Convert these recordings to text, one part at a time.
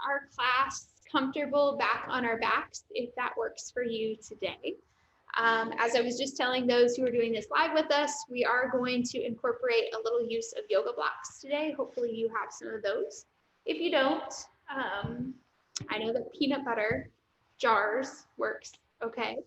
our class comfortable back on our backs if that works for you today. As I was just telling those who are doing this live with us, we are going to incorporate a little use of yoga blocks today. Hopefully you have some of those. If you don't, I know that peanut butter jars works okay.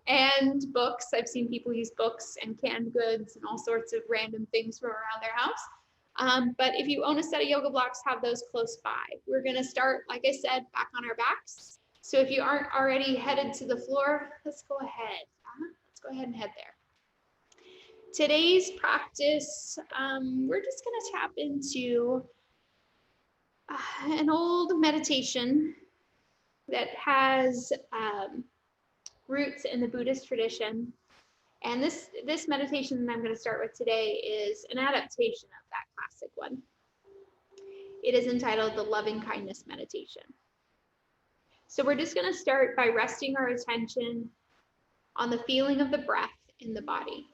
And books, I've seen people use books and canned goods and all sorts of random things from around their house. But if you own a set of yoga blocks, have those close by. We're gonna start, like I said, back on our backs. So if you aren't already headed to the floor, let's go ahead. Let's go ahead and head there. Today's practice, we're just gonna tap into an old meditation that has roots in the Buddhist tradition. And this meditation that I'm going to start with today is an adaptation of that classic one. It is entitled the Loving Kindness Meditation. So we're just going to start by resting our attention on the feeling of the breath in the body.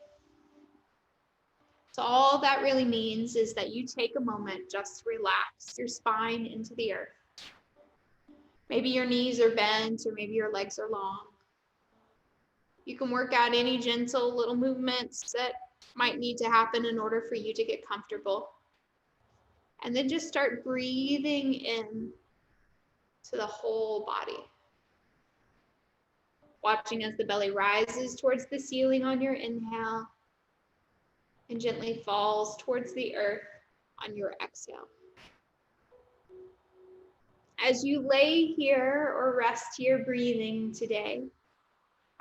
So all that really means is that you take a moment just to relax your spine into the earth. Maybe your knees are bent or maybe your legs are long. You can work out any gentle little movements that might need to happen in order for you to get comfortable. And then just start breathing in to the whole body. Watching as the belly rises towards the ceiling on your inhale and gently falls towards the earth on your exhale. As you lay here or rest here breathing today,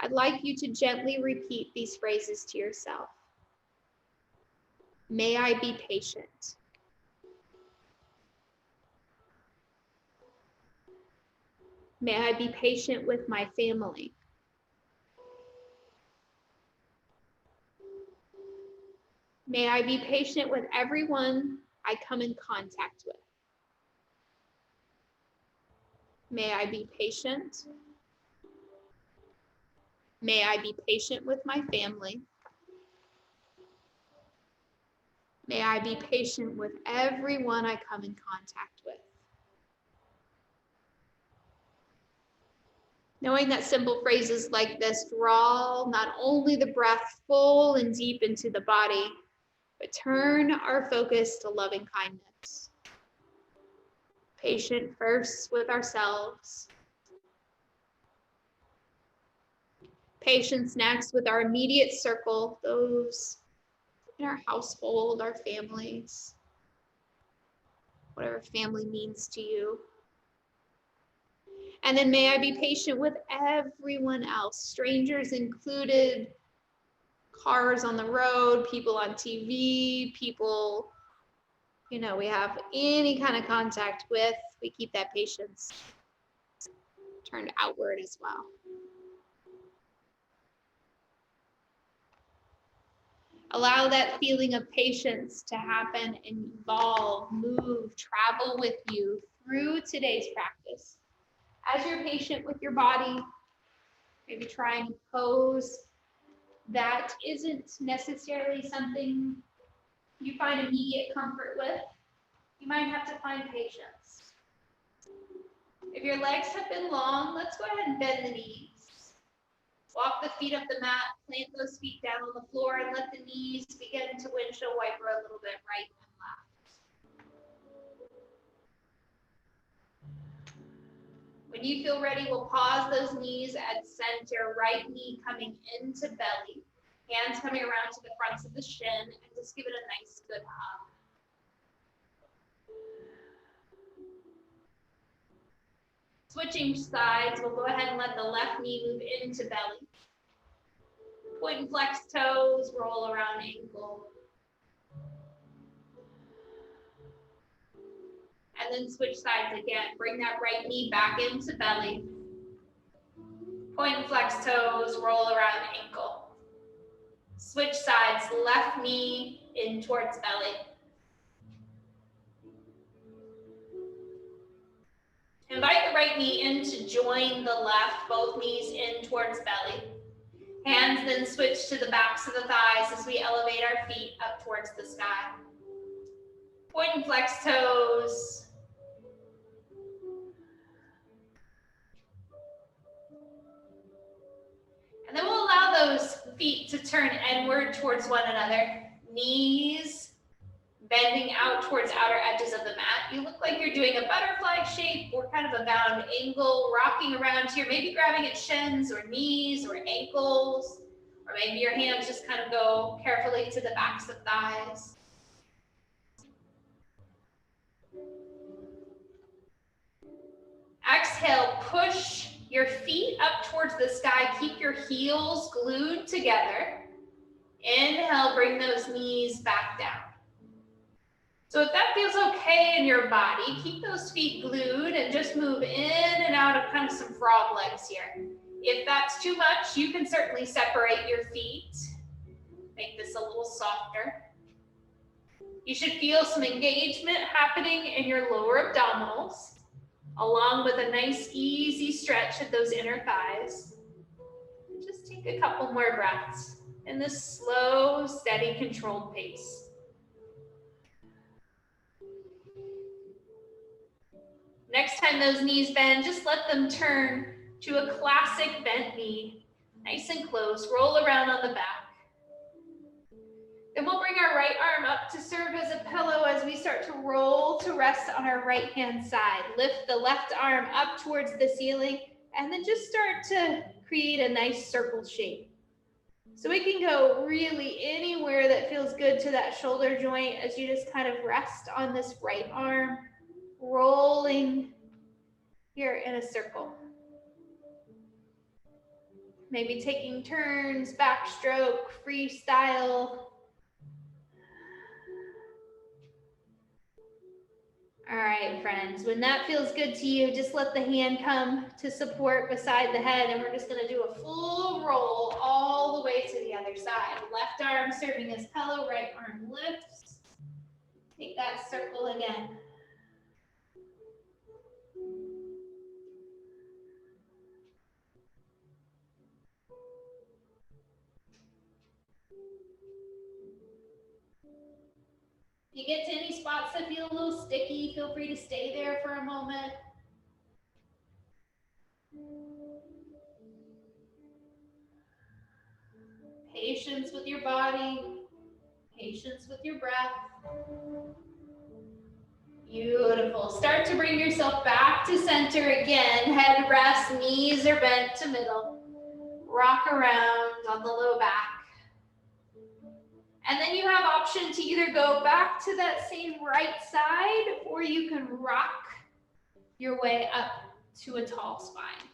I'd like you to gently repeat these phrases to yourself. May I be patient. May I be patient with my family. May I be patient with everyone I come in contact with. May I be patient. May I be patient with my family. May I be patient with everyone I come in contact with. Knowing that simple phrases like this draw not only the breath full and deep into the body, but turn our focus to loving kindness. Patient first with ourselves. Patience next with our immediate circle, those in our household, our families, whatever family means to you. And then may I be patient with everyone else, strangers included, cars on the road, people on TV, people, we have any kind of contact with, we keep that patience turned outward as well. Allow that feeling of patience to happen and evolve, move, travel with you through today's practice. As you're patient with your body, maybe trying to pose that isn't necessarily something you find immediate comfort with, you might have to find patience. If your legs have been long, let's go ahead and bend the knees. Walk the feet up the mat, plant those feet down on the floor, and let the knees begin to windshield wiper a little bit right and left. When you feel ready, we'll pause those knees at center, right knee coming into belly, hands coming around to the fronts of the shin, and just give it a nice good hug. Switching sides, we'll go ahead and let the left knee move into belly. Point and flex toes, roll around ankle. And then switch sides again. Bring that right knee back into belly. Point and flex toes, roll around ankle. Switch sides, left knee in towards belly. Invite the right knee in to join the left, both knees in towards belly. Hands then switch to the backs of the thighs as we elevate our feet up towards the sky. Point and flex toes. feet to turn inward towards one another. Knees bending out towards outer edges of the mat. You look like you're doing a butterfly shape or kind of a bound angle, rocking around here, maybe grabbing at shins or knees or ankles, or maybe your hands just kind of go carefully to the backs of thighs. Exhale, push your feet up towards the sky. Keep your heels glued together. Inhale, bring those knees back down. So if that feels okay in your body, keep those feet glued and just move in and out of kind of some frog legs here. If that's too much, you can certainly separate your feet. Make this a little softer. You should feel some engagement happening in your lower abdominals, along with a nice easy stretch of those inner thighs. Just take a couple more breaths in this slow, steady, controlled pace. Next time those knees bend, just let them turn to a classic bent knee, nice and close. Roll around on the back. Then we'll bring our right arm up to serve as a pillow as we start to roll to rest on our right hand side. Lift the left arm up towards the ceiling and then just start to create a nice circle shape. So we can go really anywhere that feels good to that shoulder joint as you just kind of rest on this right arm, rolling here in a circle. Maybe taking turns, backstroke, freestyle. All right, friends, when that feels good to you, just let the hand come to support beside the head, and we're just gonna do a full roll all the way to the other side. Left arm serving as pillow, right arm lifts. Take that circle again. If you get to any spots that feel a little sticky, feel free to stay there for a moment. Patience with your body, patience with your breath. Beautiful. Start to bring yourself back to center again. Head rests, knees are bent to middle. Rock around on the low back. And then you have option to either go back to that same right side, or you can rock your way up to a tall spine.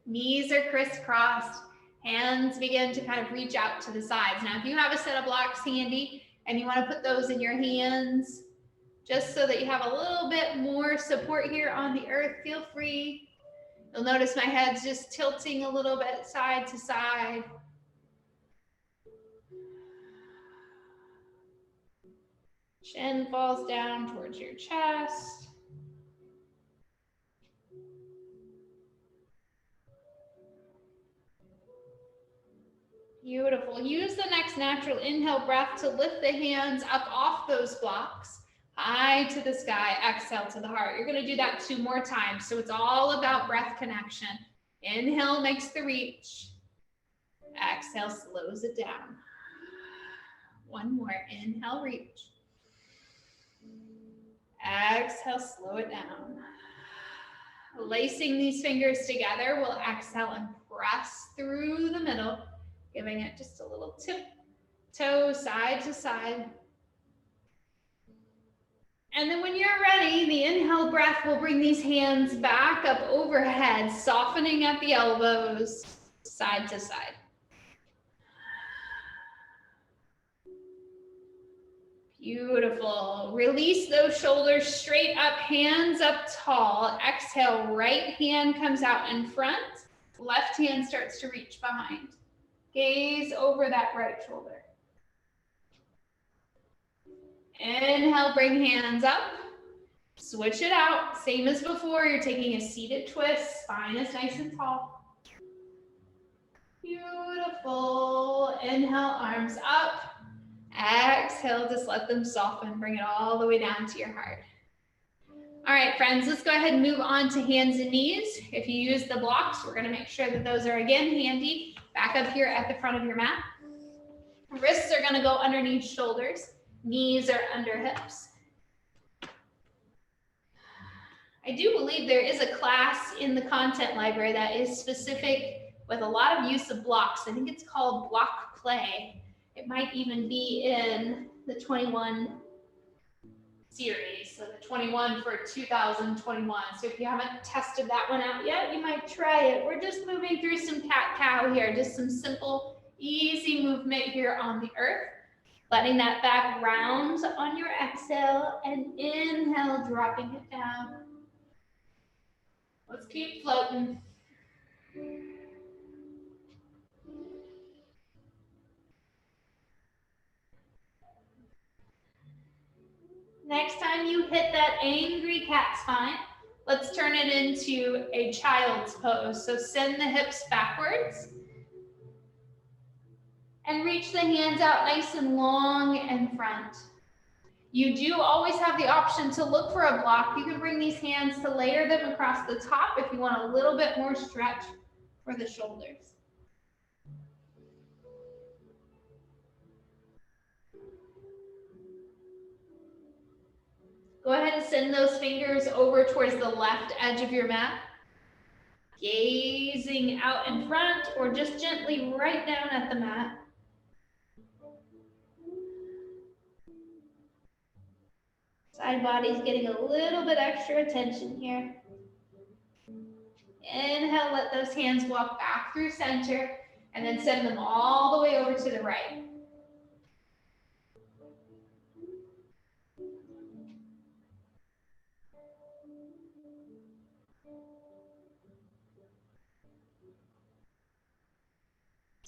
Knees are crisscrossed, hands begin to kind of reach out to the sides. Now, if you have a set of blocks handy and you want to put those in your hands, just so that you have a little bit more support here on the earth, feel free. You'll notice my head's just tilting a little bit side to side. Chin falls down towards your chest. Beautiful. Use the next natural inhale breath to lift the hands up off those blocks, high to the sky, exhale to the heart. You're going to do that 2 more times. So it's all about breath connection. Inhale makes the reach. Exhale slows it down. 1 more. Inhale, reach. Exhale, slow it down. Lacing these fingers together, we'll exhale and press through the middle, giving it just a little tip, toe, side to side. And then when you're ready, the inhale breath will bring these hands back up overhead, softening at the elbows, side to side. Beautiful. Release those shoulders straight up, hands up tall. Exhale, right hand comes out in front. Left hand starts to reach behind. Gaze over that right shoulder. Inhale, bring hands up. Switch it out. Same as before, you're taking a seated twist. Spine is nice and tall. Beautiful. Inhale, arms up. Exhale, just let them soften. Bring it all the way down to your heart. All right, friends, let's go ahead and move on to hands and knees. If you use the blocks, we're gonna make sure that those are again handy, back up here at the front of your mat. Wrists are gonna go underneath shoulders, knees are under hips. I do believe there is a class in the content library that is specific with a lot of use of blocks. I think it's called block play. It might even be in the 21 series, so the 21 for 2021. So if you haven't tested that one out yet, you might try it. We're just moving through some cat-cow here, just some simple, easy movement here on the earth. Letting that back round on your exhale and inhale, dropping it down. Let's keep floating. Next time you hit that angry cat spine, let's turn it into a child's pose. So send the hips backwards and reach the hands out nice and long in front. You do always have the option to look for a block. You can bring these hands to layer them across the top if you want a little bit more stretch for the shoulders. Go ahead and send those fingers over towards the left edge of your mat, gazing out in front or just gently right down at the mat. Side body's getting a little bit extra attention here. Inhale, let those hands walk back through center and then send them all the way over to the right.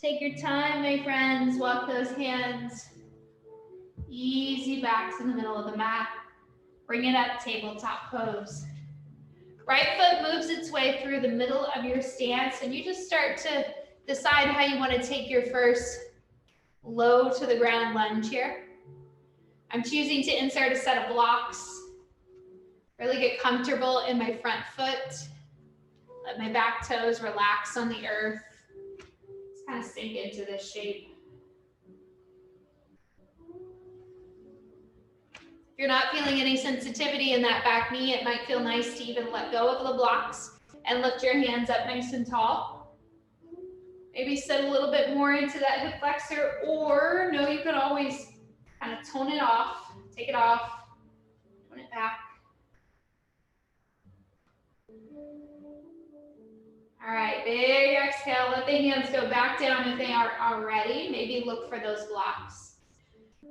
Take your time, my friends. Walk those hands easy back to the middle of the mat. Bring it up, tabletop pose. Right foot moves its way through the middle of your stance, and you just start to decide how you want to take your first low to the ground lunge here. I'm choosing to insert a set of blocks. Really get comfortable in my front foot. Let my back toes relax on the earth. Just kind of sink into this shape. If you're not feeling any sensitivity in that back knee, it might feel nice to even let go of the blocks and lift your hands up nice and tall. Maybe sit a little bit more into that hip flexor, or no, you could always kind of tone it off, take it off, tone it back. All right, big exhale, let the hands go back down if they are already. Maybe look for those blocks.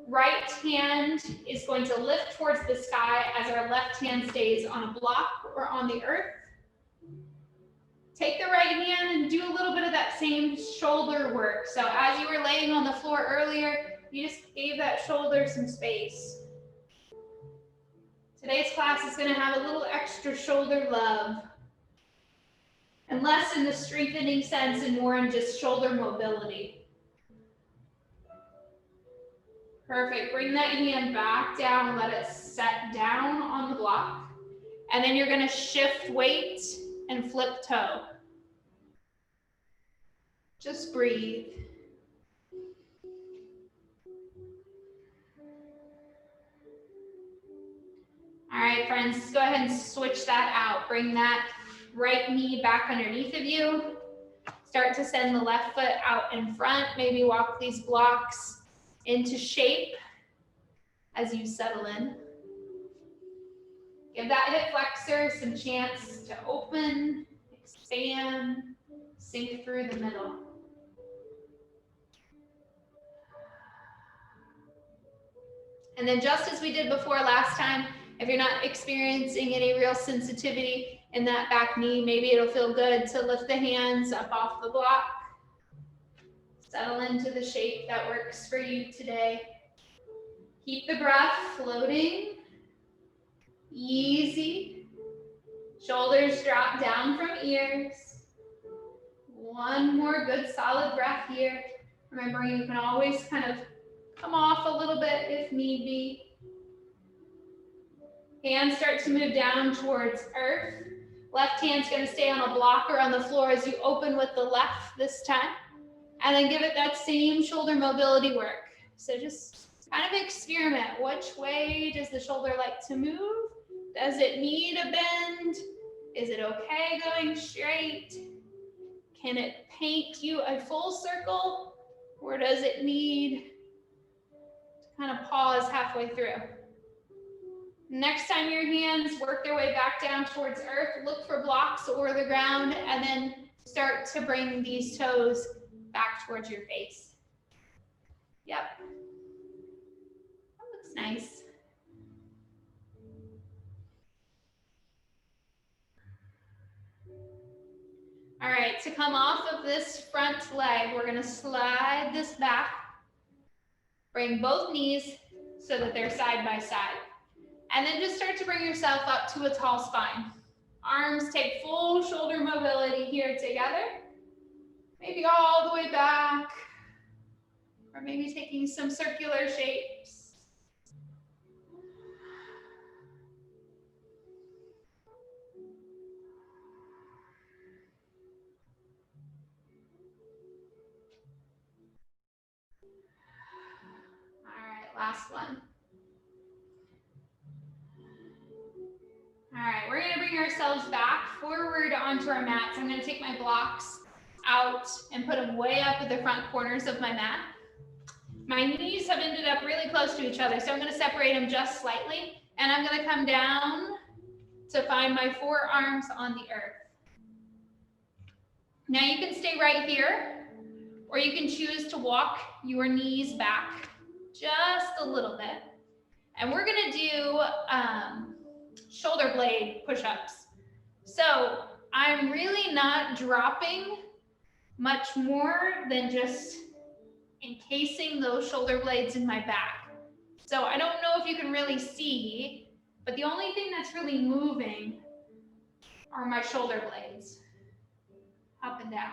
Right hand is going to lift towards the sky as our left hand stays on a block or on the earth. Take the right hand and do a little bit of that same shoulder work. So as you were laying on the floor earlier, you just gave that shoulder some space. Today's class is going to have a little extra shoulder love, and less in the strengthening sense and more in just shoulder mobility. Perfect. Bring that hand back down, let it set down on the block. And then you're going to shift weight and flip toe. Just breathe. All right, friends, let's go ahead and switch that out. Bring that right knee back underneath of you. Start to send the left foot out in front. Maybe walk these blocks into shape as you settle in. Give that hip flexor some chance to open, expand, sink through the middle. And then just as we did before last time, if you're not experiencing any real sensitivity in that back knee, maybe it'll feel good to lift the hands up off the block. Settle into the shape that works for you today. Keep the breath floating. Easy. Shoulders drop down from ears. One more good solid breath here. Remembering you can always kind of come off a little bit if need be. Hands start to move down towards earth. Left hand's gonna stay on a block or on the floor as you open with the left this time. And then give it that same shoulder mobility work. So just kind of experiment. Which way does the shoulder like to move? Does it need a bend? Is it okay going straight? Can it paint you a full circle? Or does it need to kind of pause halfway through? Next time your hands work their way back down towards earth, look for blocks or the ground, and then start to bring these toes back towards your face. Yep. That looks nice. All right, to come off of this front leg, we're gonna slide this back. Bring both knees so that they're side by side. And then just start to bring yourself up to a tall spine. Arms take full shoulder mobility here together. Maybe all the way back, or maybe taking some circular shapes. All right, last one. All right, we're gonna bring ourselves back forward onto our mats. I'm gonna take my blocks out and put them way up at the front corners of my mat. My knees have ended up really close to each other, so I'm gonna separate them just slightly, and I'm gonna come down to find my forearms on the earth. Now you can stay right here, or you can choose to walk your knees back just a little bit. And we're gonna do shoulder blade push-ups. So I'm really not dropping much more than just encasing those shoulder blades in my back. So I don't know if you can really see, but the only thing that's really moving are my shoulder blades, up and down.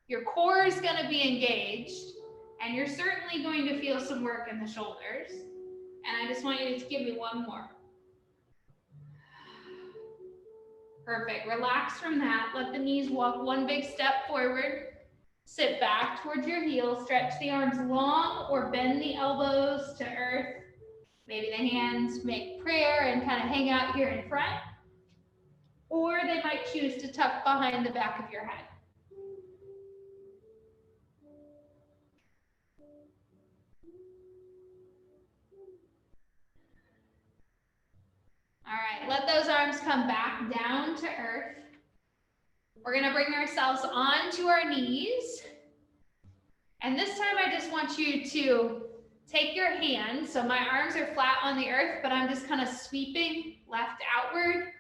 Your core is gonna be engaged, and you're certainly going to feel some work in the shoulders. And I just want you to give me one more. Perfect, relax from that. Let the knees walk one big step forward. Sit back towards your heels, stretch the arms long or bend the elbows to earth. Maybe the hands make prayer and kind of hang out here in front. Or they might choose to tuck behind the back of your head. All right, let those arms come back down to earth. We're gonna bring ourselves onto our knees. And this time I just want you to take your hands, so my arms are flat on the earth, but I'm just kind of sweeping left outward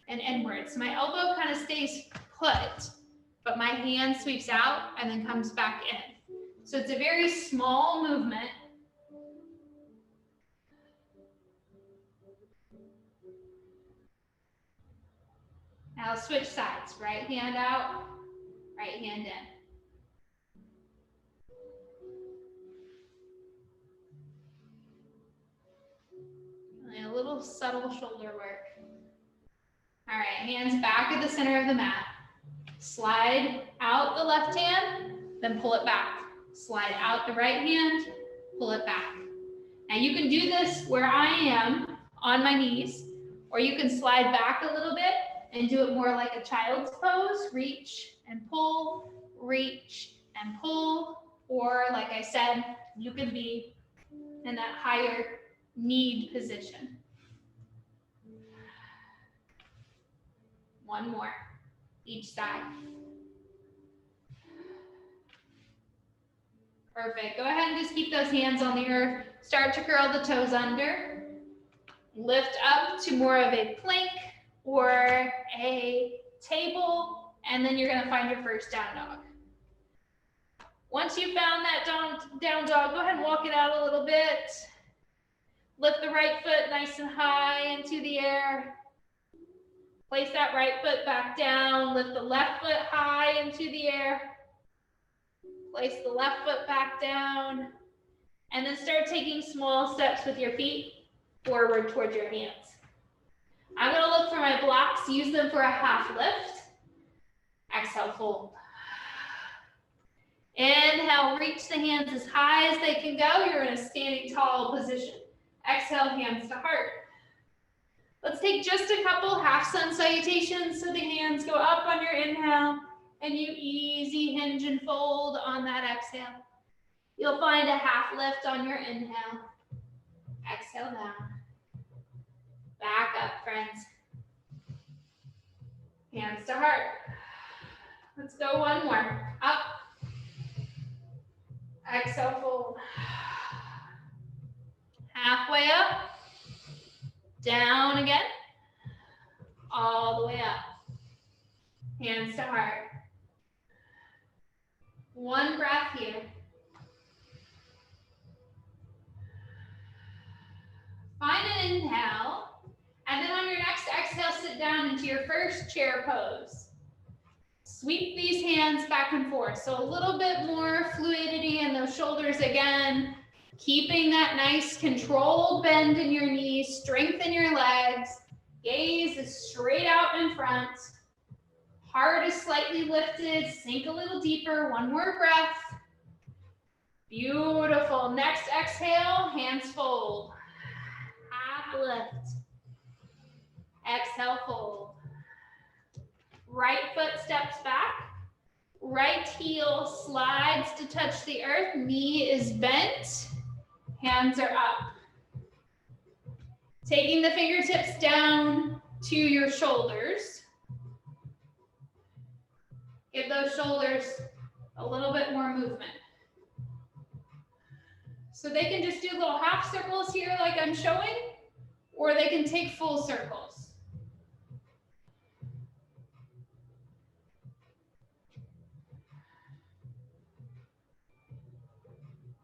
and inwards. My elbow kind of stays put, but my hand sweeps out and then comes back in. So it's a very small movement. Now switch sides, right hand out, right hand in. And a little subtle shoulder work. All right, hands back at the center of the mat. Slide out the left hand, then pull it back. Slide out the right hand, pull it back. Now you can do this where I am on my knees, or you can slide back a little bit and do it more like a child's pose. Reach and pull, reach and pull. Or like I said, you can be in that higher kneed position. One more, each side. Perfect, go ahead and just keep those hands on the earth. Start to curl the toes under. Lift up to more of a plank or a table, and then you're gonna find your first down dog. Once you've found that down dog, go ahead and walk it out a little bit. Lift the right foot nice and high into the air. Place that right foot back down. Lift the left foot high into the air. Place the left foot back down. And then start taking small steps with your feet. forward towards your hands. I'm gonna look for my blocks, use them for a half lift. Exhale, fold. Inhale, reach the hands as high as they can go. You're in a standing tall position. Exhale, hands to heart. Let's take just a couple half sun salutations so the hands go up on your inhale and you easy hinge and fold on that exhale. You'll find a half lift on your inhale. Exhale down. Back up, friends. Hands to heart. Let's go one more. Up. Exhale, fold. Halfway up. Down again. All the way up. Hands to heart. One breath here. Find an inhale, and then on your next exhale, sit down into your first chair pose. Sweep these hands back and forth. So a little bit more fluidity in those shoulders again, keeping that nice controlled bend in your knees, strengthen your legs, gaze is straight out in front, heart is slightly lifted, sink a little deeper, one more breath. Beautiful. Next exhale, hands fold. Half lift. Exhale, fold. Right foot steps back. Right heel slides to touch the earth. Knee is bent. Hands are up. Taking the fingertips down to your shoulders. Give those shoulders a little bit more movement. So they can just do little half circles here like I'm showing, or they can take full circles.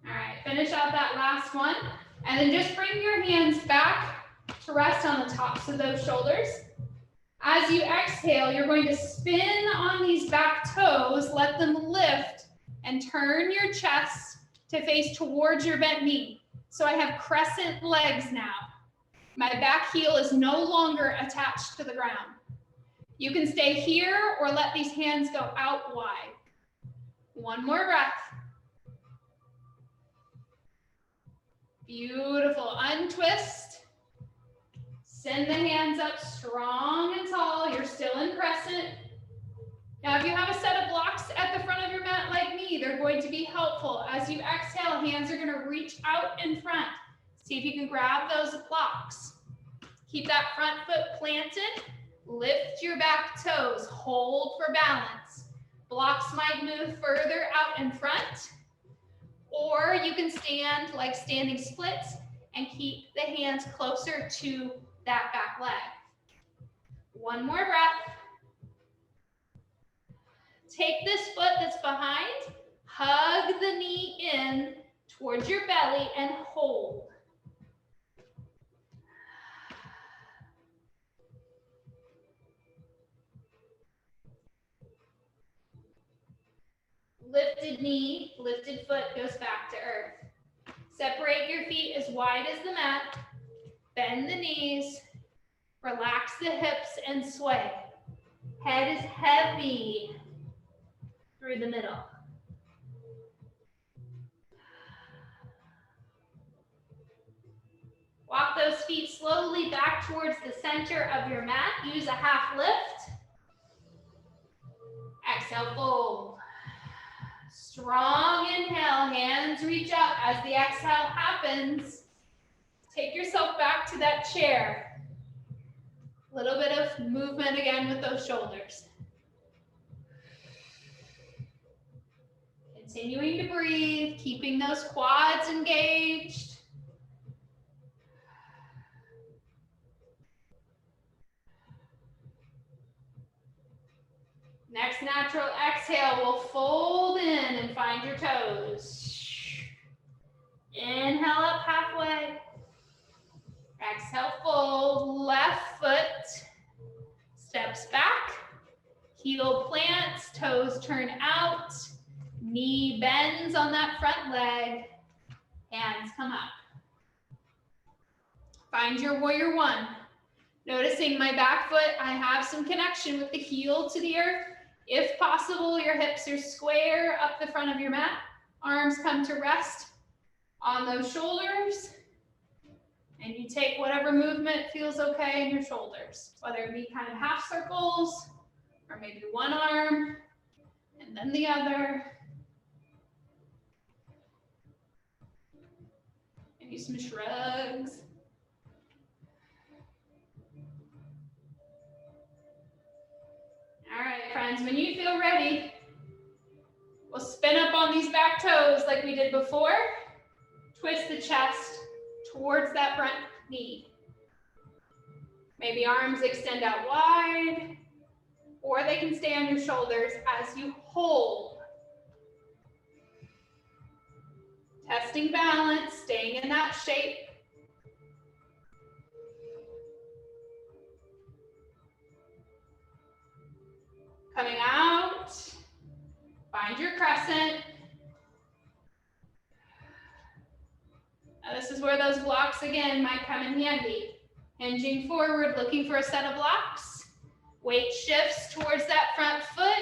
All right, finish out that last one. And then just bring your hands back to rest on the tops of those shoulders. As you exhale, you're going to spin on these back toes, let them lift, and turn your chest to face towards your bent knee. So I have crescent legs now. My back heel is no longer attached to the ground. You can stay here or let these hands go out wide. One more breath. Beautiful. Untwist. Send the hands up strong and tall. You're still in crescent. Now, if you have a set of blocks at the front of your mat like me, they're going to be helpful. As you exhale, hands are going to reach out in front. See if you can grab those blocks. Keep that front foot planted. Lift your back toes. Hold for balance. Blocks might move further out in front, or you can stand like standing splits and keep the hands closer to that back leg. One more breath. Take this foot that's behind, hug the knee in towards your belly and hold. Lifted knee, lifted foot goes back to earth. Separate your feet as wide as the mat. Bend the knees. Relax the hips and sway. Head is heavy through the middle. Walk those feet slowly back towards the center of your mat. Use a half lift. Exhale, fold. Strong inhale, hands reach up. As the exhale happens, take yourself back to that chair. A little bit of movement again with those shoulders. Continuing to breathe, keeping those quads engaged. Next natural exhale, we'll fold in and find your toes. Inhale up halfway. Exhale, fold. Left foot steps back. Heel plants, toes turn out. Knee bends on that front leg. Hands come up. Find your warrior one. Noticing my back foot, I have some connection with the heel to the earth. If possible, your hips are square up the front of your mat. Arms come to rest on those shoulders. And you take whatever movement feels okay in your shoulders, whether it be kind of half circles, or maybe one arm, and then the other. Maybe some shrugs. All right, friends, when you feel ready, we'll spin up on these back toes like we did before. Twist the chest towards that front knee. Maybe arms extend out wide, or they can stay on your shoulders as you hold. Testing balance, staying in that shape. Coming out, find your crescent. Now this is where those blocks again might come in handy. Hinging forward, looking for a set of blocks. Weight shifts towards that front foot.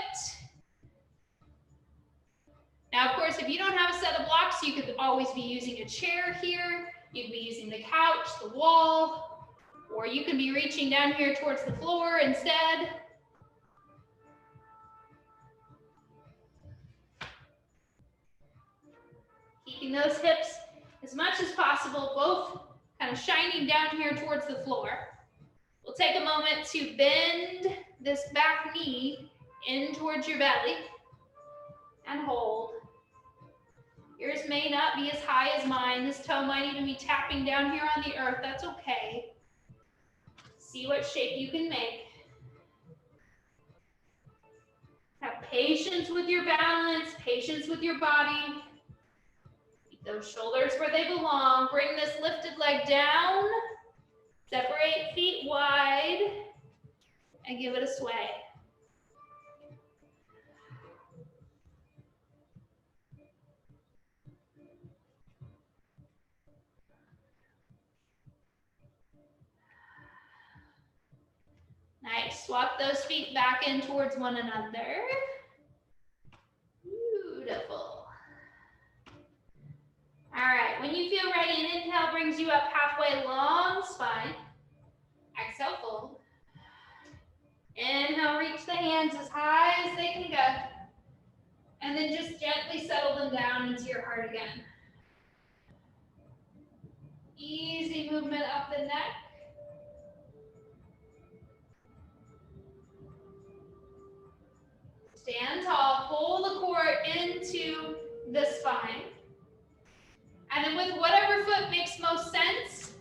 Now, of course, if you don't have a set of blocks, you could always be using a chair here. You could be using the couch, the wall, or you could be reaching down here towards the floor instead. Keeping those hips as much as possible, both kind of shining down here towards the floor. We'll take a moment to bend this back knee in towards your belly and hold. Yours may not be as high as mine. This toe might even be tapping down here on the earth. That's okay. See what shape you can make. Have patience with your balance, patience with your body. Keep those shoulders where they belong. Bring this lifted leg down. Separate feet wide and give it a sway. Nice. Swap those feet back in towards one another. Beautiful. All right. When you feel ready, an inhale brings you up halfway, long spine. Exhale, fold. Inhale, reach the hands as high as they can go. And then just gently settle them down into your heart again. Easy movement up the neck. Stand tall, pull the core into the spine. And then with whatever foot makes most sense,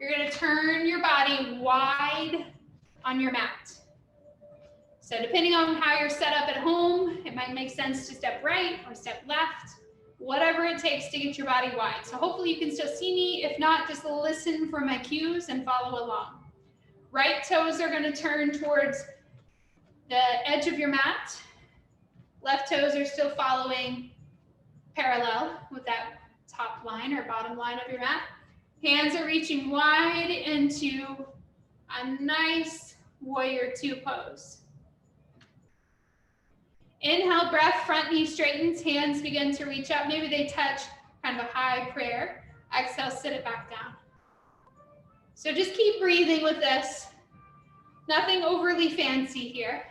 you're going to turn your body wide on your mat. So depending on how you're set up at home, it might make sense to step right or step left, whatever it takes to get your body wide. So hopefully you can still see me. If not, just listen for my cues and follow along. Right toes are going to turn towards the edge of your mat. Left toes are still following parallel with that top line or bottom line of your mat. Hands are reaching wide into a nice warrior two pose. Inhale, breath, front knee straightens, hands begin to reach up. Maybe they touch kind of a high prayer. Exhale, sit it back down. So just keep breathing with this. Nothing overly fancy here.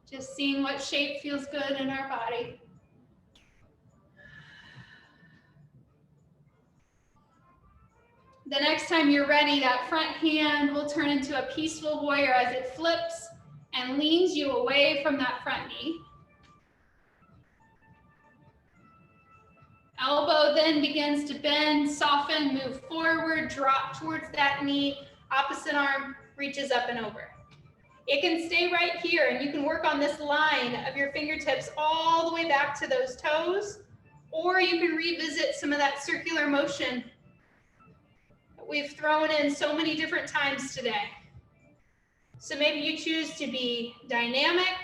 Just seeing what shape feels good in our body. The next time you're ready, that front hand will turn into a peaceful warrior as it flips and leans you away from that front knee. Elbow then begins to bend, soften, move forward, drop towards that knee. Opposite arm reaches up and over. It can stay right here, and you can work on this line of your fingertips all the way back to those toes, or you can revisit some of that circular motion that we've thrown in so many different times today. So maybe you choose to be dynamic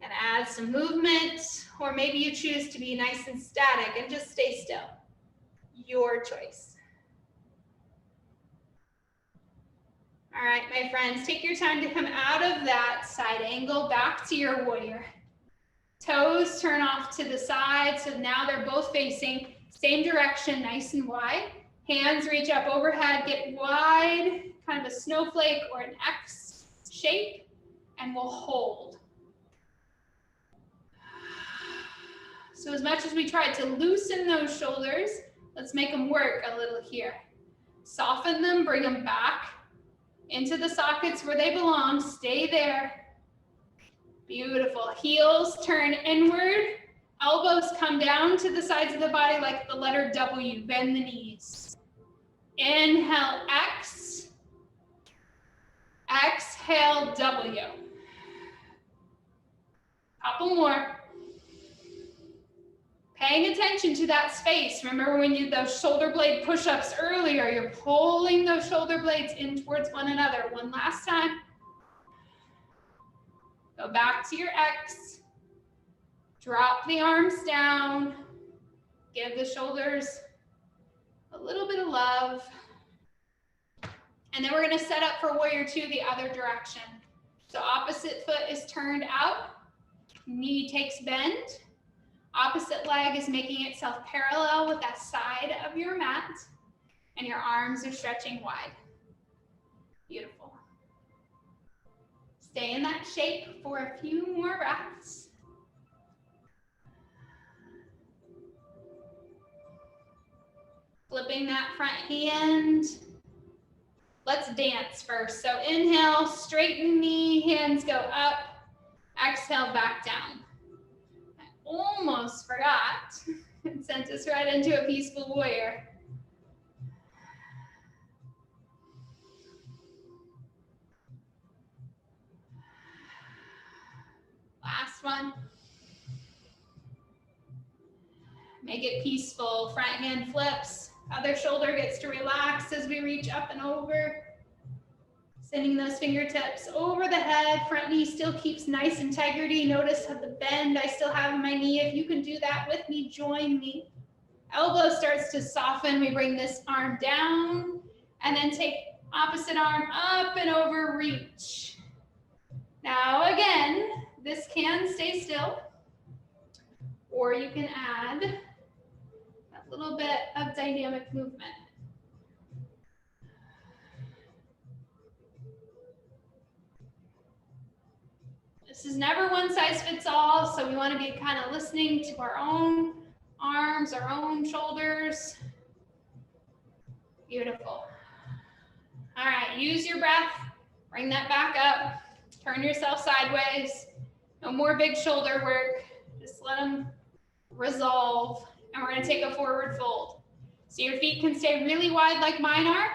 and add some movement, or maybe you choose to be nice and static and just stay still. Your choice. All right, my friends, take your time to come out of that side angle back to your warrior. Toes turn off to the side, so now they're both facing same direction, nice and wide. Hands reach up overhead, get wide, kind of a snowflake or an X shape, and we'll hold. So as much as we tried to loosen those shoulders, let's make them work a little here. Soften them, bring them back into the sockets where they belong. Stay there. Beautiful. Heels turn inward. Elbows come down to the sides of the body like the letter W. Bend the knees. Inhale, X. Exhale, W. Couple more. Paying attention to that space. Remember when you did those shoulder blade push-ups earlier, you're pulling those shoulder blades in towards one another. One last time. Go back to your X. Drop the arms down. Give the shoulders a little bit of love. And then we're going to set up for warrior two the other direction. So opposite foot is turned out. Knee takes bend. Opposite leg is making itself parallel with that side of your mat, and your arms are stretching wide. Beautiful. Stay in that shape for a few more breaths. Flipping that front hand. Let's dance first. So inhale, straighten knee, hands go up. Exhale, back down. Almost forgot. It sent us right into a peaceful warrior. Last one. Make it peaceful. Front hand flips. Other shoulder gets to relax as we reach up and over. Sending those fingertips over the head. Front knee still keeps nice integrity. Notice how the bend I still have in my knee. If you can do that with me, join me. Elbow starts to soften. We bring this arm down and then take opposite arm up and over, reach. Now again, this can stay still, or you can add a little bit of dynamic movement. This is never one size fits all, so we want to be kind of listening to our own arms, our own shoulders. Beautiful. All right, use your breath. Bring that back up. Turn yourself sideways. No more big shoulder work. Just let them resolve. And we're going to take a forward fold. So your feet can stay really wide like mine are.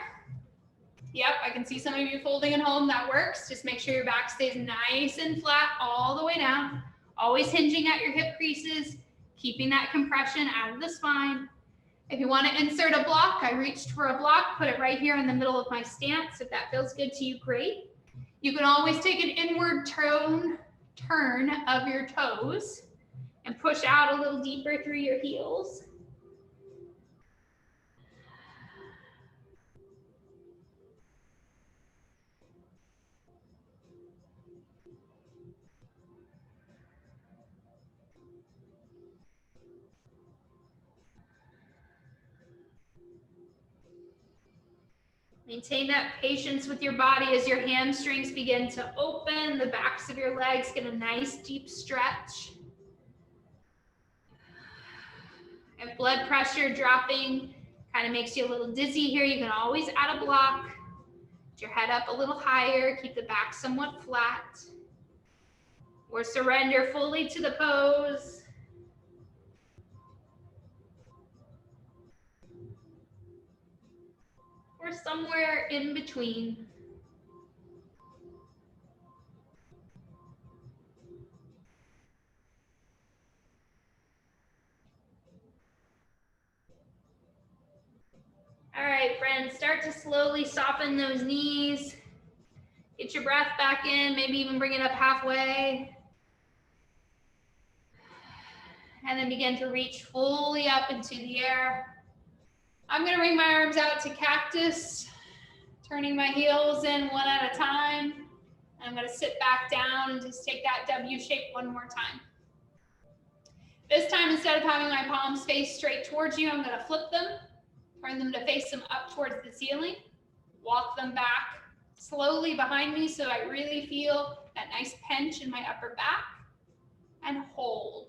Yep, I can see some of you folding and holding. That works. Just make sure your back stays nice and flat all the way down. Always hinging at your hip creases, keeping that compression out of the spine. If you want to insert a block, I reached for a block, put it right here in the middle of my stance. If that feels good to you, great. You can always take an inward turn of your toes and push out a little deeper through your heels. Maintain that patience with your body as your hamstrings begin to open, the backs of your legs get a nice deep stretch. If blood pressure dropping kind of makes you a little dizzy here, you can always add a block. Get your head up a little higher, keep the back somewhat flat. Or surrender fully to the pose. Or somewhere in between. All right, friends, start to slowly soften those knees. Get your breath back in, maybe even bring it up halfway. And then begin to reach fully up into the air. I'm going to bring my arms out to cactus. Turning my heels in one at a time. I'm going to sit back down and just take that W shape one more time. This time, instead of having my palms face straight towards you, I'm going to flip them, turn them to face them up towards the ceiling, walk them back slowly behind me so I really feel that nice pinch in my upper back, and hold.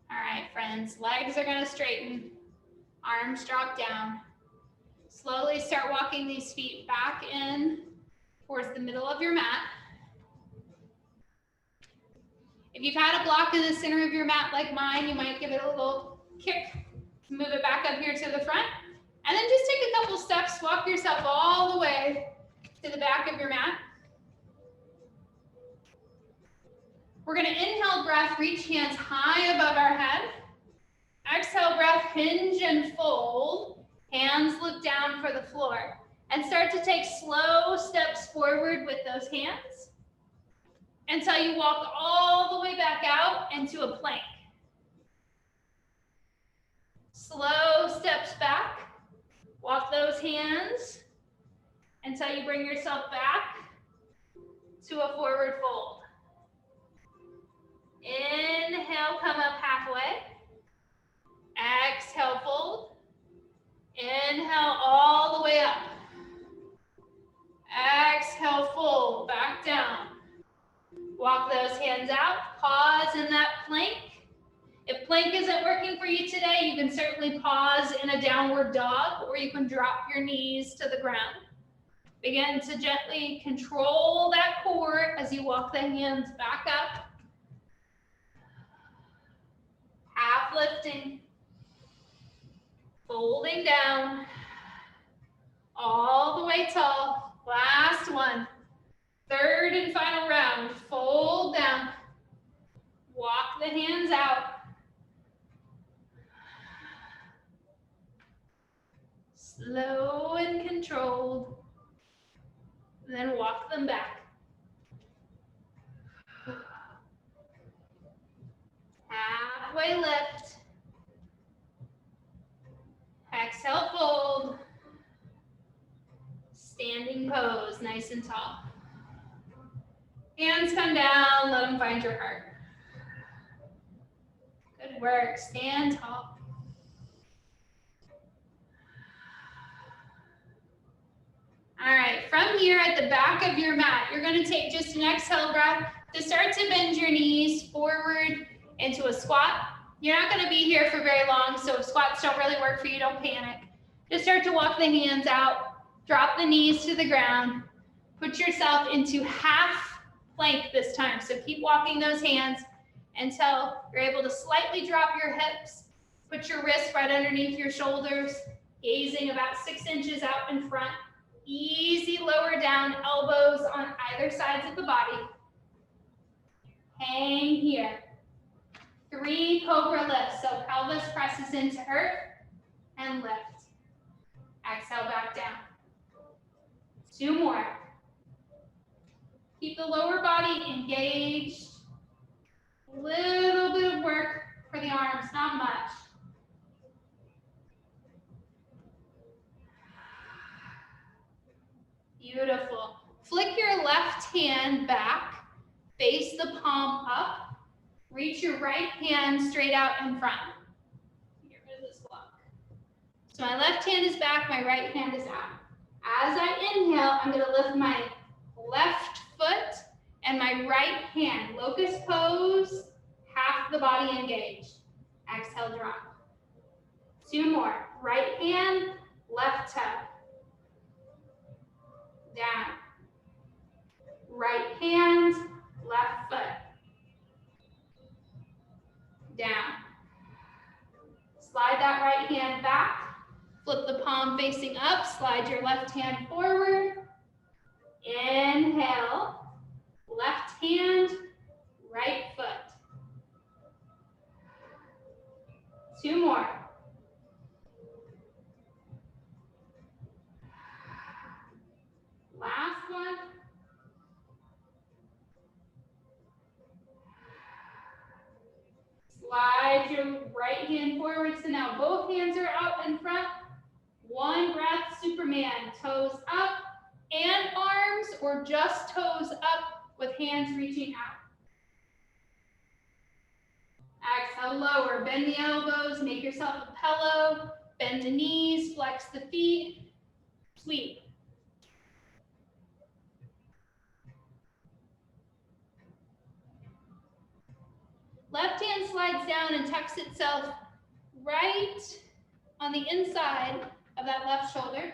All right, friends, legs are going to straighten, arms drop down. Slowly start walking these feet back in towards the middle of your mat. If you've had a block in the center of your mat like mine, you might give it a little kick to move it back up here to the front. And then just take a couple steps, walk yourself all the way to the back of your mat. We're going to inhale breath, reach hands high above our head. Exhale breath, hinge and fold. Hands look down for the floor. And start to take slow steps forward with those hands until you walk all the way back out into a plank. Slow steps back. Walk those hands until you bring yourself back to a forward fold. Inhale, come up halfway. Exhale, fold. Inhale all the way up. Exhale, fold, back down. Walk those hands out, pause in that plank. If plank isn't working for you today, you can certainly pause in a downward dog, or you can drop your knees to the ground. Begin to gently control that core as you walk the hands back up. Half lifting, folding down, all the way tall. Last one. Third and final round. Fold down. Walk the hands out. Slow and controlled. Then walk them back. Halfway lift. Exhale, fold. Standing pose, nice and tall. Hands come down, let them find your heart. Good work, stand tall. All right, from here at the back of your mat, you're gonna take just an exhale breath to start to bend your knees forward into a squat. You're not gonna be here for very long, so if squats don't really work for you, don't panic. Just start to walk the hands out. Drop the knees to the ground. Put yourself into half plank this time. So keep walking those hands until you're able to slightly drop your hips. Put your wrists right underneath your shoulders, gazing about 6 inches out in front. Easy lower down, elbows on either sides of the body. Hang here. 3 cobra lifts. So pelvis presses into earth and lift. Exhale back down. 2 more. Keep the lower body engaged. A little bit of work for the arms, not much. Beautiful. Flick your left hand back, face the palm up, reach your right hand straight out in front. Get rid of this block. So my left hand is back, my right hand is out. As I inhale, I'm going to lift my left foot and my right hand. Locust pose, half the body engaged. Exhale, drop. 2 more. Right hand, left toe. Down. Right hand, left foot. Down. Slide that right hand back. Flip the palm facing up. Slide your left hand forward. Inhale. Left hand, right foot. 2 more. Last one. Slide your right hand forward, so now both hands are out in front. One breath, Superman, toes up and arms, or just toes up with hands reaching out. Exhale, lower, bend the elbows, make yourself a pillow, bend the knees, flex the feet, sweep. Left hand slides down and tucks itself right on the inside of that left shoulder.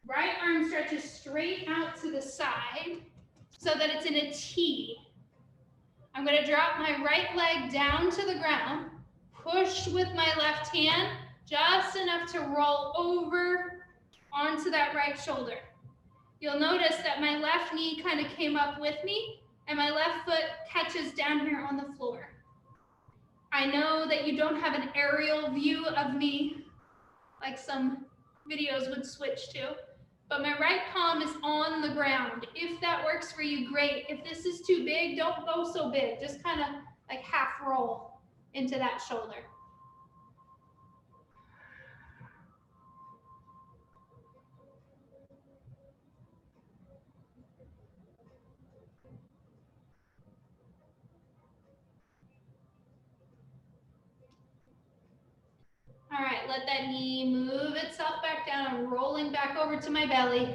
Right arm stretches straight out to the side so that it's in a T. I'm going to drop my right leg down to the ground, push with my left hand just enough to roll over onto that right shoulder. You'll notice that my left knee kind of came up with me and my left foot catches down here on the floor. I know that you don't have an aerial view of me like some videos would switch to, but my right palm is on the ground. If that works for you, great. If this is too big, don't go so big. Just kind of like half roll into that shoulder. All right, let that knee move itself back down. I'm rolling back over to my belly.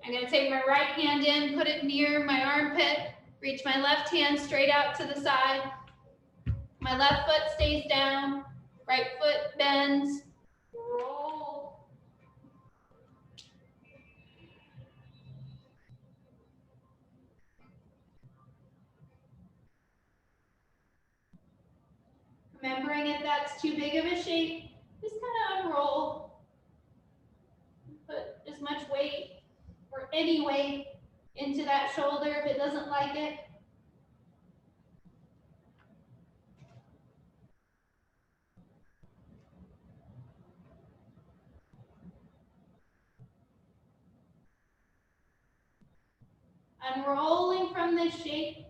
I'm going to take my right hand in, put it near my armpit, reach my left hand straight out to the side. My left foot stays down, right foot bends, roll. Remembering if that's too big of a shape, just kind of unroll. Put as much weight or any weight into that shoulder if it doesn't like it. Unrolling from this shape,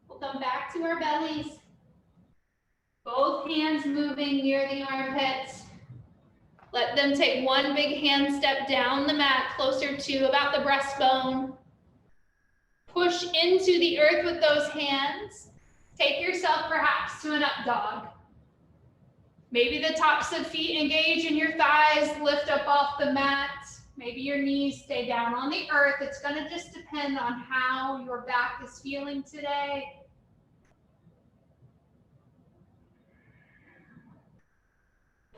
we'll come back to our bellies. Both hands moving near the armpits. Let them take one big hand step down the mat, closer to about the breastbone. Push into the earth with those hands. Take yourself perhaps to an up dog. Maybe the tops of feet engage and your thighs lift up off the mat. Maybe your knees stay down on the earth. It's going to just depend on how your back is feeling today.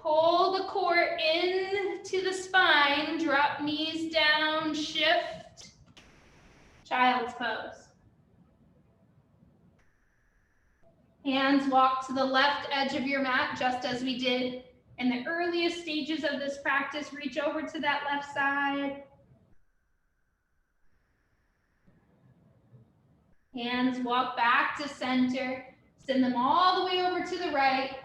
Pull the core into the spine, drop knees down, shift, child's pose. Hands walk to the left edge of your mat, just as we did in the earliest stages of this practice. Reach over to that left side. Hands walk back to center, send them all the way over to the right.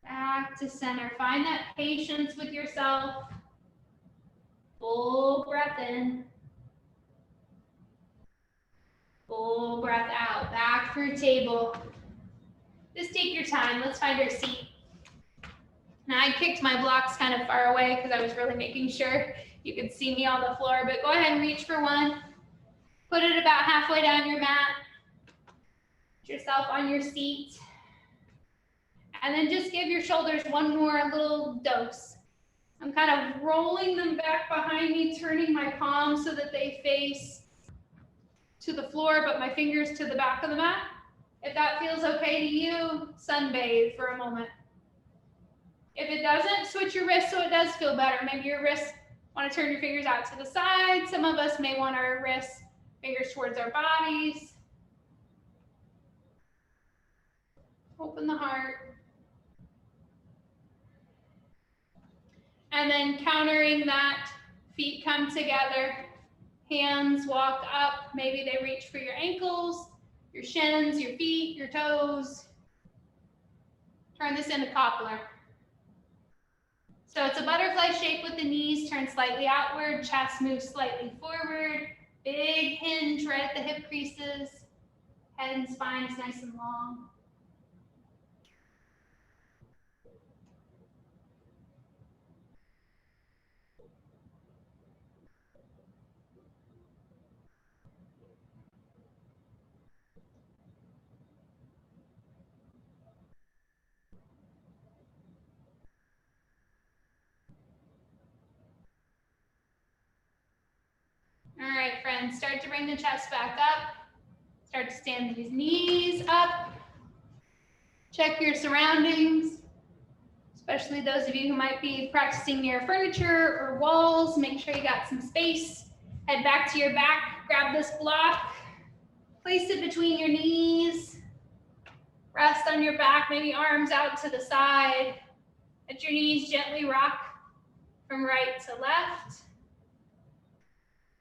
Back to center. Find that patience with yourself. Full breath in. Full breath out. Back through table. Just take your time. Let's find our seat. Now I kicked my blocks kind of far away because I was really making sure you could see me on the floor, but go ahead and reach for one. Put it about halfway down your mat. Put yourself on your seat. And then just give your shoulders one more little dose. I'm kind of rolling them back behind me, turning my palms so that they face to the floor, but my fingers to the back of the mat. If that feels okay to you, sunbathe for a moment. If it doesn't, switch your wrists so it does feel better. Maybe your wrists want to turn your fingers out to the side. Some of us may want our wrists, fingers towards our bodies. Open the heart. And then countering that, feet come together, hands walk up. Maybe they reach for your ankles, your shins, your feet, your toes. Turn this into cobbler. So it's a butterfly shape with the knees turned slightly outward, chest moves slightly forward, big hinge right at the hip creases, head and spine is nice and long. All right, friends, start to bring the chest back up. Start to stand these knees up. Check your surroundings, especially those of you who might be practicing near furniture or walls. Make sure you got some space. Head back to your back, grab this block, place it between your knees. Rest on your back, maybe arms out to the side. Let your knees gently rock from right to left.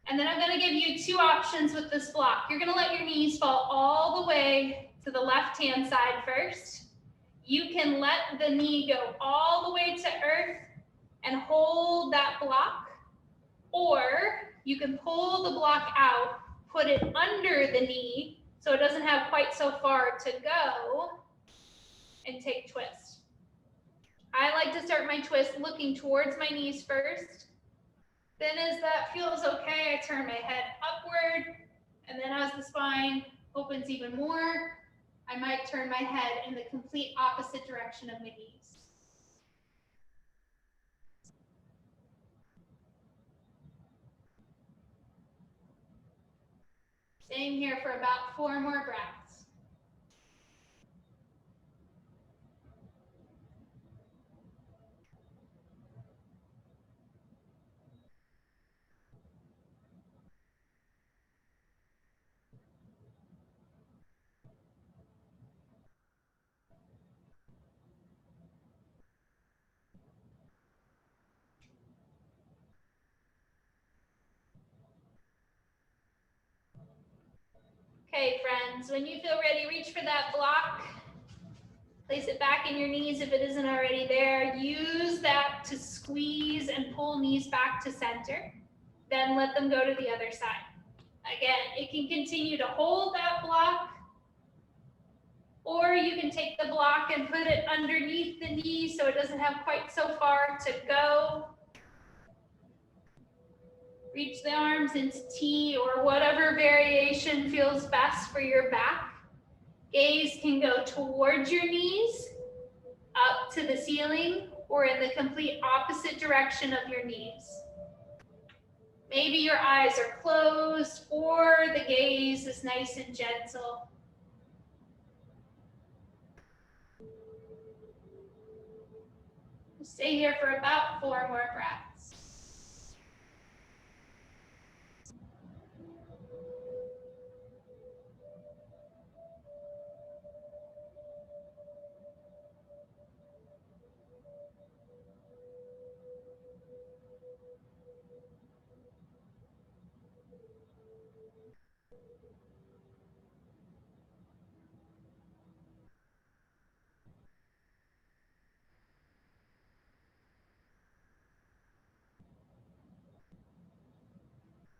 And then I'm going to give you two options with this block. You're going to let your knees fall all the way to the left-hand side first. You can let the knee go all the way to earth and hold that block. Or you can pull the block out, put it under the knee so it doesn't have quite so far to go, and take twist. I like to start my twist looking towards my knees first. Then as that feels okay, I turn my head upward, and then as the spine opens even more, I might turn my head in the complete opposite direction of my knees. Staying here for about 4 more breaths. Okay, friends, when you feel ready, reach for that block. Place it back in your knees if it isn't already there. Use that to squeeze and pull knees back to center. Then let them go to the other side. Again, it can continue to hold that block, or you can take the block and put it underneath the knee so it doesn't have quite so far to go. Reach the arms into T or whatever variation feels best for your back. Gaze can go towards your knees, up to the ceiling, or in the complete opposite direction of your knees. Maybe your eyes are closed or the gaze is nice and gentle. Stay here for about 4 more breaths.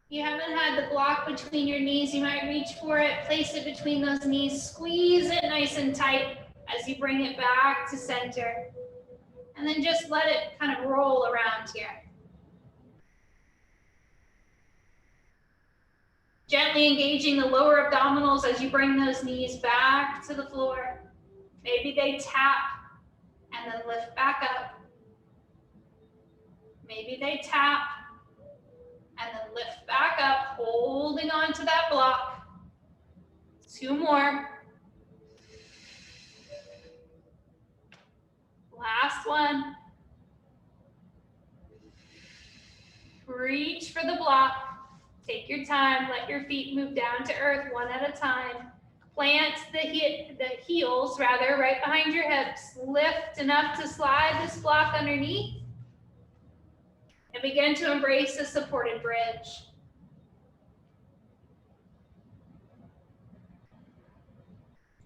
If you haven't had the block between your knees, you might reach for it, place it between those knees, squeeze it nice and tight as you bring it back to center. And then just let it kind of roll around here. Gently engaging the lower abdominals as you bring those knees back to the floor. Maybe they tap and then lift back up. Maybe they tap and then lift back up, holding on to that block. 2 more. Last one. Reach for the block. Take your time. Let your feet move down to earth one at a time. Plant the heels right behind your hips. Lift enough to slide this block underneath. And begin to embrace a supported bridge.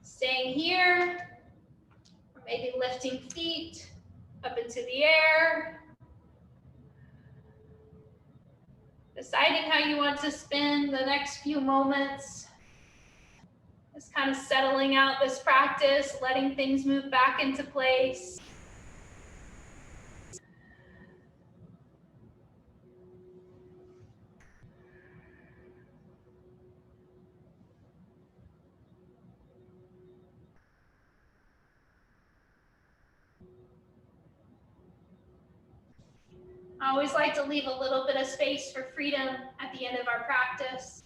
Staying here, or maybe lifting feet up into the air, Deciding how you want to spend the next few moments. Just kind of settling out this practice, letting things move back into place. I always like to leave a little bit of space for freedom at the end of our practice.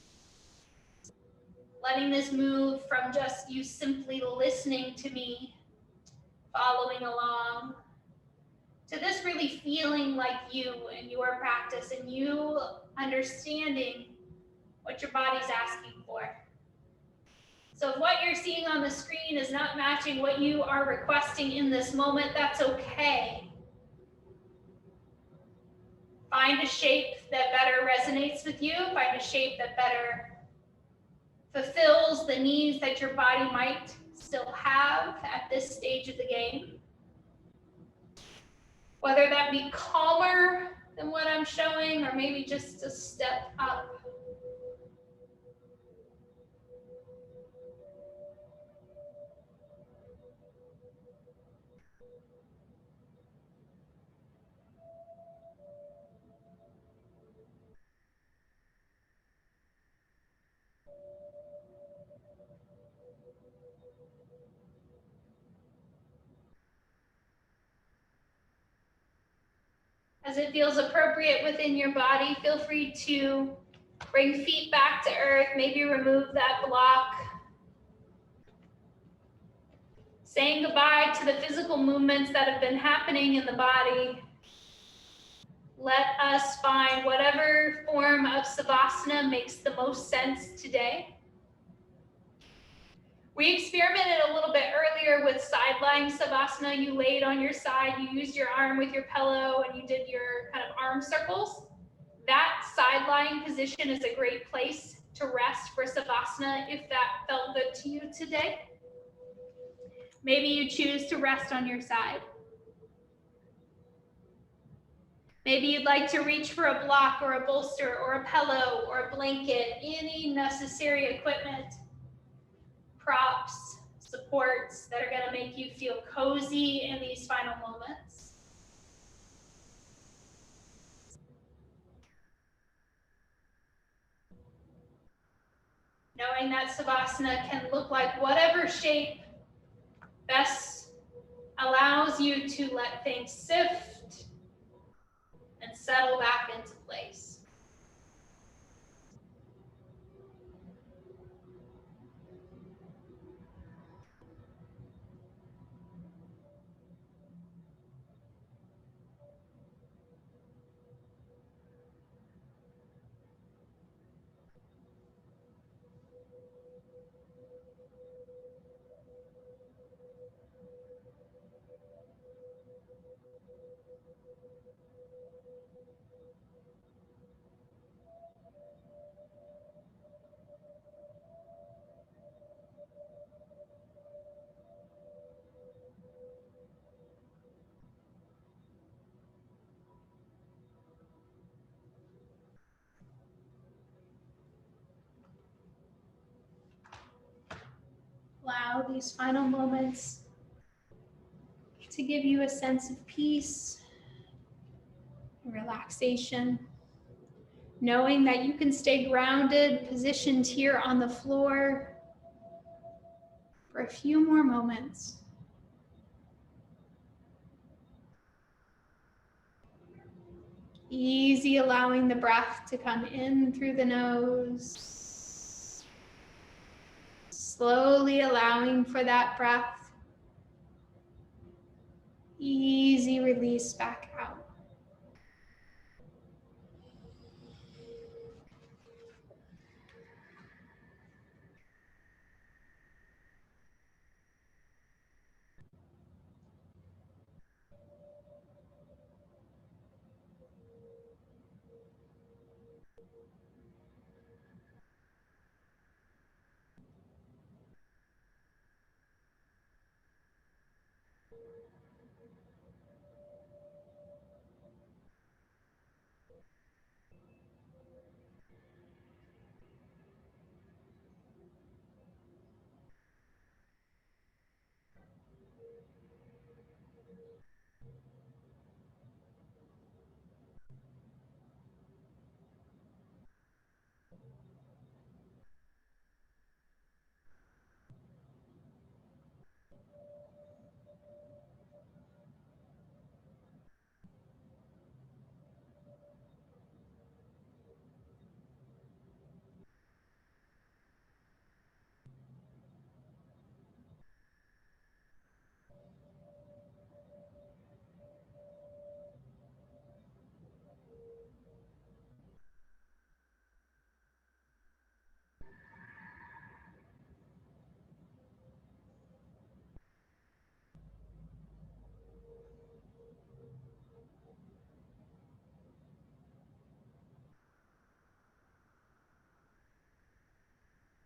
Letting this move from just you simply listening to me, following along, to this really feeling like you and your practice and you understanding what your body's asking for. So if what you're seeing on the screen is not matching what you are requesting in this moment, that's okay. Find a shape that better resonates with you. Find a shape that better fulfills the needs that your body might still have at this stage of the game. Whether that be calmer than what I'm showing, or maybe just a step up. As it feels appropriate within your body, feel free to bring feet back to earth, maybe remove that block. Saying goodbye to the physical movements that have been happening in the body. Let us find whatever form of Savasana makes the most sense today. We experimented a little bit earlier with side-lying Savasana. You laid on your side, you used your arm with your pillow, and you did your kind of arm circles. That side-lying position is a great place to rest for Savasana if that felt good to you today. Maybe you choose to rest on your side. Maybe you'd like to reach for a block or a bolster or a pillow or a blanket, any necessary equipment, props, supports that are going to make you feel cozy in these final moments. Knowing that Savasana can look like whatever shape best allows you to let things sift and settle back into place. Allow these final moments to give you a sense of peace and relaxation, knowing that you can stay grounded, positioned here on the floor for a few more moments. Easy, allowing the breath to come in through the nose. Slowly allowing for that breath. Easy release back out.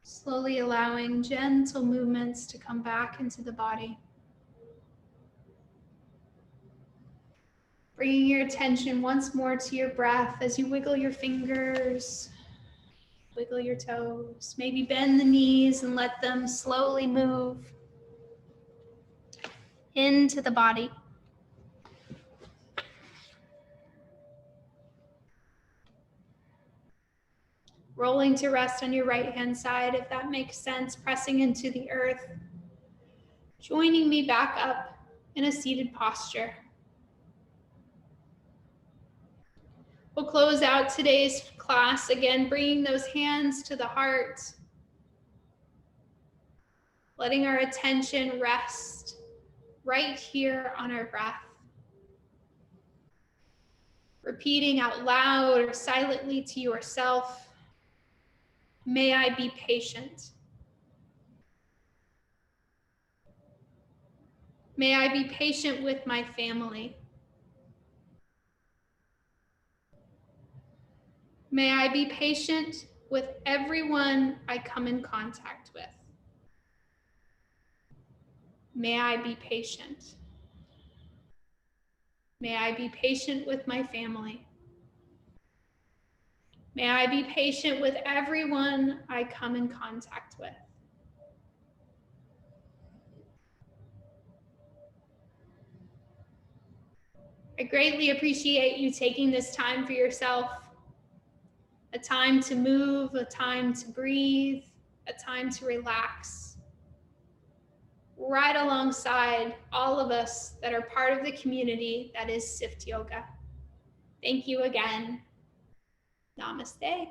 Slowly allowing gentle movements to come back into the body. Bringing your attention once more to your breath as you wiggle your fingers, wiggle your toes, maybe bend the knees and let them slowly move into the body. Rolling to rest on your right hand side, if that makes sense, pressing into the earth. Joining me back up in a seated posture. We'll close out today's class again, bringing those hands to the heart, letting our attention rest right here on our breath. Repeating out loud or silently to yourself, may I be patient. May I be patient with my family. May I be patient with everyone I come in contact with. May I be patient. May I be patient with my family. May I be patient with everyone I come in contact with. I greatly appreciate you taking this time for yourself, a time to move, a time to breathe, a time to relax, right alongside all of us that are part of the community that is Sift Yoga. Thank you again. Namaste.